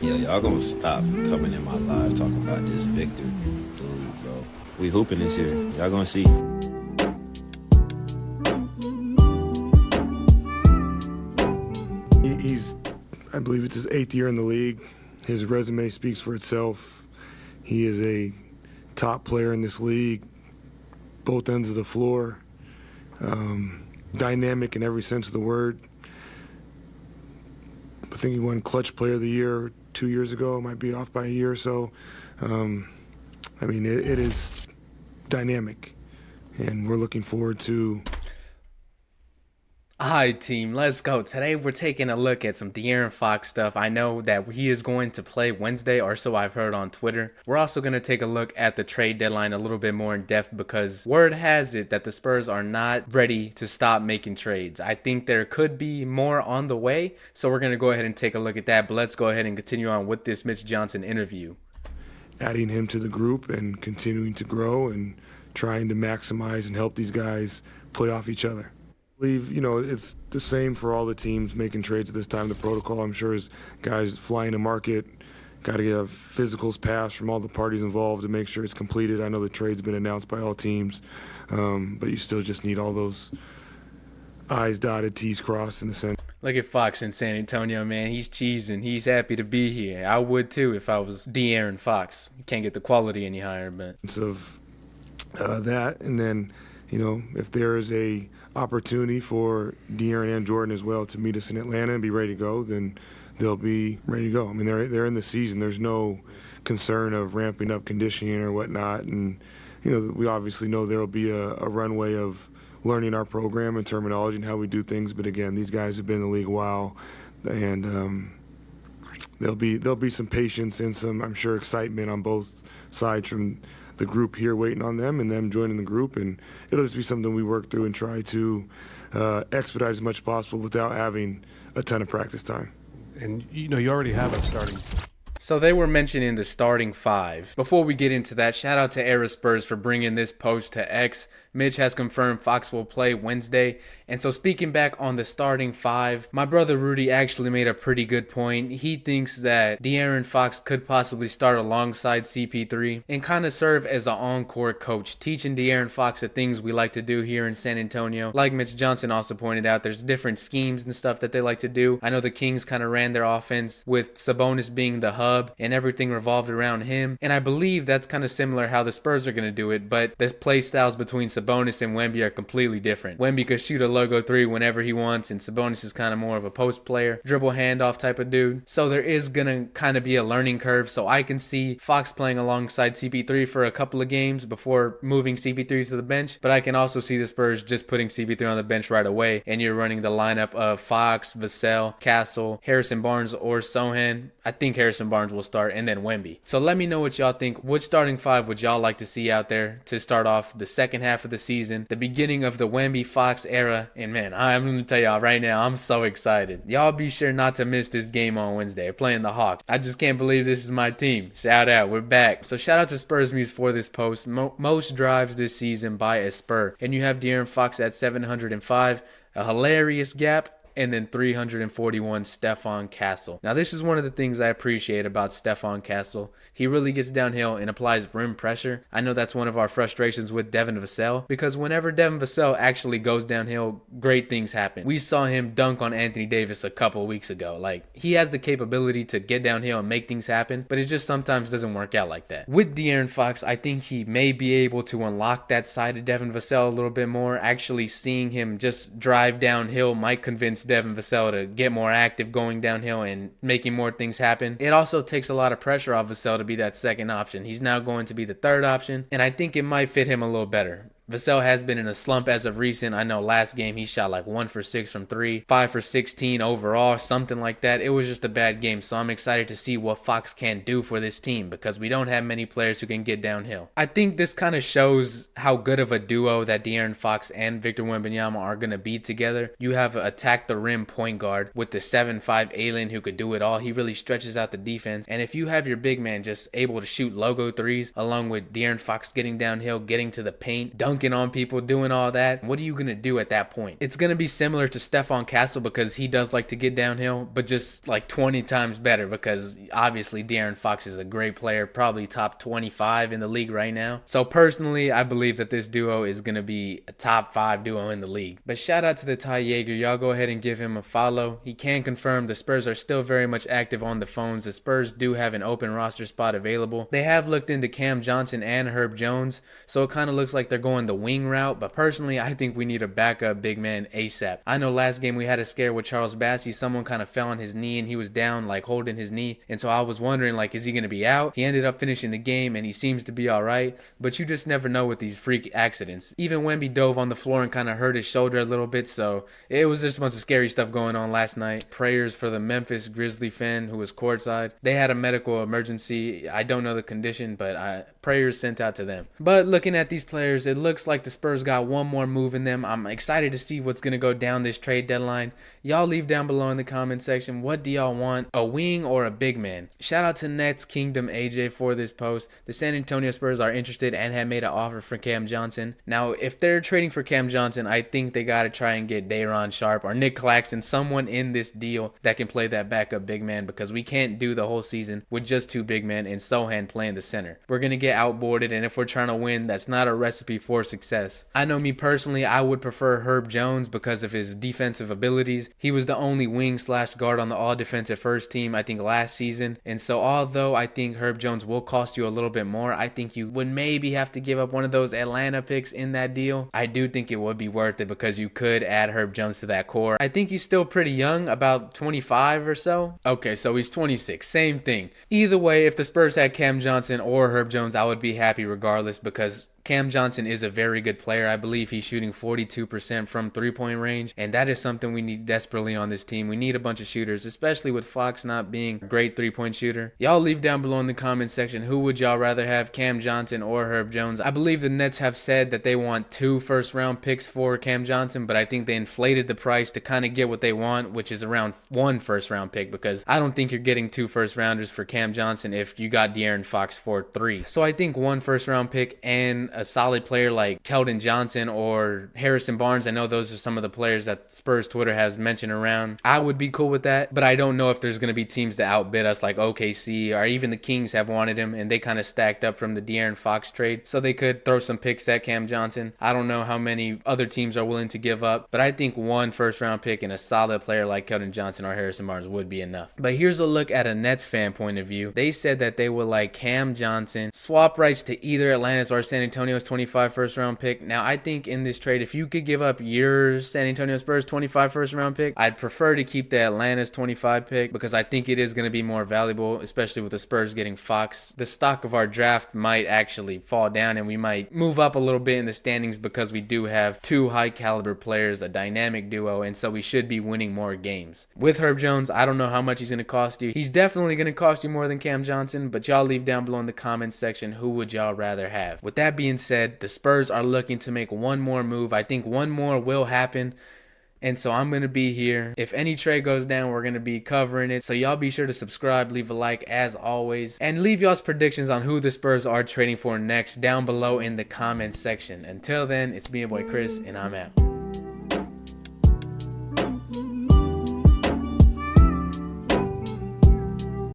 Yeah, y'all gonna stop coming in my live talking about this Victor dude, bro. We hooping this year. Y'all gonna see. He's, I believe it's his 8th year in the league. His resume speaks for itself. He is a top player in this league, both ends of the floor, dynamic in every sense of the word. I think he won Clutch Player of the Year 2 years ago. Might be off by a year or so. It is dynamic, and we're looking forward to. Alright team, let's go. Today we're taking a look at some De'Aaron Fox stuff. I know that he is going to play Wednesday, or so I've heard on Twitter. We're also going to take a look at the trade deadline a little bit more in depth because word has it that the Spurs are not ready to stop making trades. I think there could be more on the way, so we're going to go ahead and take a look at that. But let's go ahead and continue on with this Mitch Johnson interview. Adding him to the group and continuing to grow and trying to maximize and help these guys play off each other. I believe, it's the same for all the teams making trades at this time. The protocol, I'm sure, is guys flying to market, got to get physicals passed from all the parties involved to make sure it's completed. I know the trade's been announced by all teams, but you still just need all those I's dotted, T's crossed in the sense. Look at Fox in San Antonio, man. He's cheesing. He's happy to be here. I would too if I was De'Aaron Fox. You can't get the quality any higher, but Of that, and then, if there is a opportunity for De'Aaron and Jordan as well to meet us in Atlanta and be ready to go, then they'll be ready to go. I mean, they're in the season. There's no concern of ramping up conditioning or whatnot, and we obviously know there will be a runway of learning our program and terminology and how we do things. But again, these guys have been in the league a while, and there'll be some patience and some, I'm sure, excitement on both sides from the group here waiting on them and them joining the group, and it'll just be something we work through and try to expedite as much as possible without having a ton of practice time. And you already have a starting. So they were mentioning the starting five. Before we get into that, shout out to Era Spurs for bringing this post to X. Mitch has confirmed Fox will play Wednesday. And so speaking back on the starting five, my brother Rudy actually made a pretty good point. He thinks that De'Aaron Fox could possibly start alongside CP3 and kind of serve as an on-court coach, teaching De'Aaron Fox the things we like to do here in San Antonio. Like Mitch Johnson also pointed out, there's different schemes and stuff that they like to do. I know the Kings kind of ran their offense with Sabonis being the hub and everything revolved around him. And I believe that's kind of similar how the Spurs are going to do it, but the play styles between Sabonis and Wemby are completely different. Wemby could shoot a logo three whenever he wants, and Sabonis is kind of more of a post player, dribble handoff type of dude. So there is going to kind of be a learning curve. So I can see Fox playing alongside CP3 for a couple of games before moving CP3 to the bench, but I can also see the Spurs just putting CP3 on the bench right away, and you're running the lineup of Fox, Vassell, Castle, Harrison Barnes, or Sohan. I think Harrison Barnes will start, and then Wemby. So let me know what y'all think. What starting five would y'all like to see out there to start off the second half of the season, the beginning of the Wemby Fox era? And man, I'm going to tell y'all right now, I'm so excited. Y'all be sure not to miss this game on Wednesday, playing the Hawks. I just can't believe this is my team. Shout out, we're back. So shout out to Spurs Muse for this post. Most drives this season by a Spur. And you have De'Aaron Fox at 705, a hilarious gap, and then 341 Stephon Castle. Now this is one of the things I appreciate about Stephon Castle. He really gets downhill and applies rim pressure. I know that's one of our frustrations with Devin Vassell, because whenever Devin Vassell actually goes downhill, great things happen. We saw him dunk on Anthony Davis a couple weeks ago. Like, he has the capability to get downhill and make things happen, but it just sometimes doesn't work out like that. With De'Aaron Fox, I think he may be able to unlock that side of Devin Vassell a little bit more. Actually seeing him just drive downhill might convince Devin Vassell to get more active going downhill and making more things happen. It also takes a lot of pressure off Vassell to be that second option. He's now going to be the third option, and I think it might fit him a little better. Vassell has been in a slump as of recent. I know last game he shot like 1 for 6 from 3, 5 for 16 overall, something like that. It was just a bad game, so I'm excited to see what Fox can do for this team because we don't have many players who can get downhill. I think this kind of shows how good of a duo that De'Aaron Fox and Victor Wembanyama are going to be together. You have an attack the rim point guard with the 7'5" alien who could do it all. He really stretches out the defense, and if you have your big man just able to shoot logo threes along with De'Aaron Fox getting downhill, getting to the paint, dunking dunking on people, doing all that. What are you going to do at that point? It's going to be similar to Stephon Castle because he does like to get downhill, but just like 20 times better because obviously De'Aaron Fox is a great player, probably top 25 in the league right now. So personally, I believe that this duo is going to be a top 5 duo in the league. But shout out to the Ty Yeager. Y'all go ahead and give him a follow. He can confirm the Spurs are still very much active on the phones. The Spurs do have an open roster spot available. They have looked into Cam Johnson and Herb Jones, so it kind of looks like they're going the wing route. But personally, I think we need a backup big man ASAP. I know last game we had a scare with Charles Bassey. Someone kind of fell on his knee and he was down, like holding his knee. And so I was wondering, like, is he going to be out? He ended up finishing the game and he seems to be all right. But you just never know with these freak accidents. Even Wemby dove on the floor and kind of hurt his shoulder a little bit. So it was just a bunch of scary stuff going on last night. Prayers for the Memphis Grizzly fan who was courtside. They had a medical emergency. I don't know the condition, but prayers sent out to them. But looking at these players, it looks like the Spurs got one more move in them. I'm excited to see what's going to go down this trade deadline. Y'all leave down below in the comment section. What do y'all want? A wing or a big man? Shout out to Nets Kingdom AJ for this post. The San Antonio Spurs are interested and have made an offer for Cam Johnson. Now, if they're trading for Cam Johnson, I think they got to try and get Day'Ron Sharpe or Nick Claxton, someone in this deal that can play that backup big man, because we can't do the whole season with just 2 big men and Sohan playing the center. We're going to get outboarded, and if we're trying to win, that's not a recipe for success. I know me personally, I would prefer Herb Jones because of his defensive abilities. He was the only wing/guard on the all-defensive first team, I think, last season. And so although I think Herb Jones will cost you a little bit more, I think you would maybe have to give up one of those Atlanta picks in that deal. I do think it would be worth it because you could add Herb Jones to that core. I think he's still pretty young, about 25 or so. Okay, so he's 26. Same thing. Either way, if the Spurs had Cam Johnson or Herb Jones, I would be happy regardless, because Cam Johnson is a very good player. I believe he's shooting 42% from three-point range, and that is something we need desperately on this team. We need a bunch of shooters, especially with Fox not being a great three-point shooter. Y'all leave down below in the comment section, who would y'all rather have, Cam Johnson or Herb Jones? I believe the Nets have said that they want 2 first-round picks for Cam Johnson, but I think they inflated the price to kind of get what they want, which is around 1 first-round pick, because I don't think you're getting 2 first-rounders for Cam Johnson if you got De'Aaron Fox for 3. So I think 1 first-round pick and a solid player like Keldon Johnson or Harrison Barnes. I know those are some of the players that Spurs Twitter has mentioned around. I would be cool with that, but I don't know if there's going to be teams that outbid us like OKC, or even the Kings have wanted him, and they kind of stacked up from the De'Aaron Fox trade, so they could throw some picks at Cam Johnson. I don't know how many other teams are willing to give up, but I think 1 first-round pick and a solid player like Keldon Johnson or Harrison Barnes would be enough. But here's a look at a Nets fan point of view. They said that they would like Cam Johnson, swap rights to either Atlanta's or San Antonio's 25 first-round pick. Now, I think in this trade, if you could give up your San Antonio Spurs 25 first-round pick, I'd prefer to keep the Atlanta's 25 pick, because I think it is going to be more valuable, especially with the Spurs getting Fox. The stock of our draft might actually fall down, and we might move up a little bit in the standings because we do have 2 high-caliber players, a dynamic duo, and so we should be winning more games. With Herb Jones, I don't know how much he's going to cost you. He's definitely going to cost you more than Cam Johnson, but y'all leave down below in the comments section who would y'all rather have. With that being said, the Spurs are looking to make 1 more move. I think 1 more will happen, and so I'm going to be here. If any trade goes down, we're going to be covering it. So y'all be sure to subscribe, leave a like as always, and leave y'all's predictions on who the Spurs are trading for next down below in the comments section. Until then, it's me, your boy Chris, and I'm out.